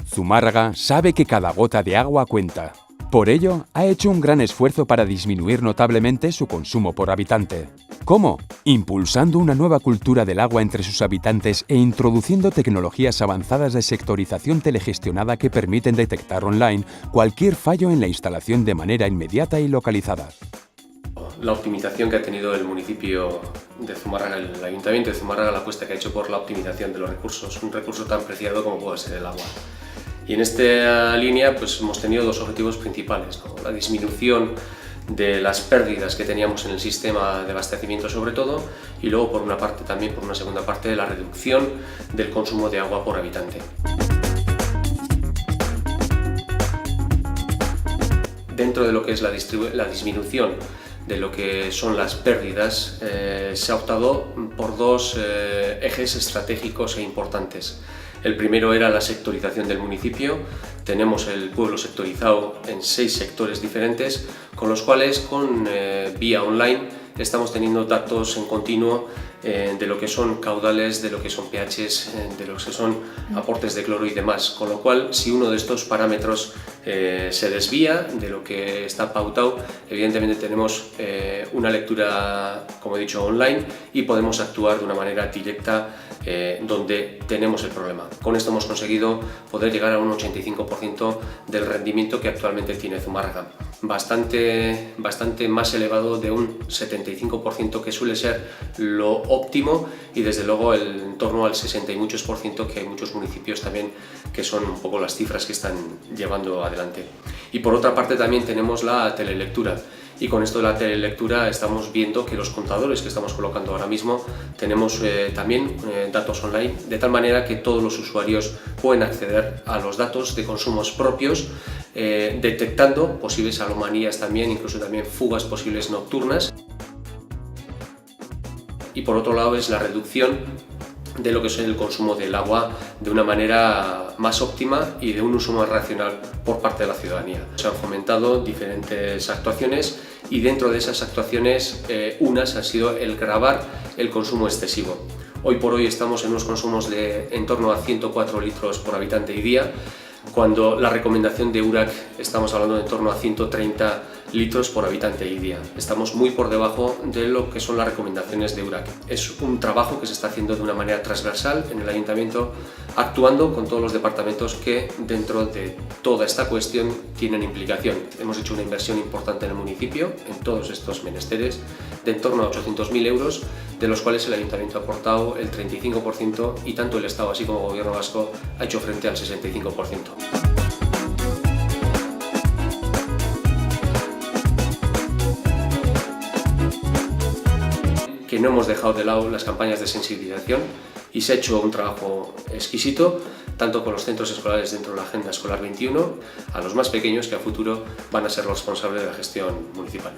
Zumárraga sabe que cada gota de agua cuenta. Por ello, ha hecho un gran esfuerzo para disminuir notablemente su consumo por habitante. ¿Cómo? Impulsando una nueva cultura del agua entre sus habitantes e introduciendo tecnologías avanzadas de sectorización telegestionada que permiten detectar online cualquier fallo en la instalación de manera inmediata y localizada. La optimización que ha tenido el municipio de Zumárraga, el ayuntamiento de Zumárraga, la apuesta que ha hecho por la optimización de los recursos, un recurso tan preciado como puede ser el agua. Y en esta línea pues, hemos tenido dos objetivos principales, ¿no? La disminución de las pérdidas que teníamos en el sistema de abastecimiento sobre todo, y luego por una parte también, por una segunda parte, la reducción del consumo de agua por habitante. Dentro de lo que es la disminución de lo que son las pérdidas, se ha optado por dos ejes estratégicos e importantes. El primero era la sectorización del municipio. Tenemos el pueblo sectorizado en 6 sectores diferentes, con los cuales con vía online estamos teniendo datos en continuo de lo que son caudales, de lo que son pHs, de lo que son aportes de cloro y demás, con lo cual si uno de estos parámetros se desvía de lo que está pautado, evidentemente tenemos una lectura, como he dicho, online, y podemos actuar de una manera directa donde tenemos el problema. Con esto hemos conseguido poder llegar a un 85% del rendimiento que actualmente tiene Zumárraga, bastante más elevado de un 75% que suele ser lo óptimo, y desde luego en torno al 60 y muchos por ciento que hay muchos municipios también, que son un poco las cifras que están llevando adelante. Y por otra parte también tenemos la telelectura. Y con esto de la telelectura estamos viendo que los contadores que estamos colocando ahora mismo tenemos también datos online, de tal manera que todos los usuarios pueden acceder a los datos de consumos propios, detectando posibles anomalías también, incluso también fugas posibles nocturnas. Y por otro lado es la reducción de lo que es el consumo del agua de una manera más óptima y de un uso más racional por parte de la ciudadanía. Se han fomentado diferentes actuaciones, y dentro de esas actuaciones unas han sido el gravar el consumo excesivo. Hoy por hoy estamos en unos consumos de en torno a 104 litros por habitante y día, cuando la recomendación de URAC estamos hablando de en torno a 130 litros por habitante y día. Estamos muy por debajo de lo que son las recomendaciones de URAC. Es un trabajo que se está haciendo de una manera transversal en el ayuntamiento, actuando con todos los departamentos que dentro de toda esta cuestión tienen implicación. Hemos hecho una inversión importante en el municipio en todos estos menesteres de en torno a 800.000 euros, de los cuales el ayuntamiento ha aportado el 35%, y tanto el Estado así como el Gobierno vasco ha hecho frente al 65%. Que no hemos dejado de lado las campañas de sensibilización, y se ha hecho un trabajo exquisito, tanto con los centros escolares dentro de la Agenda Escolar 21, a los más pequeños que a futuro van a ser los responsables de la gestión municipal.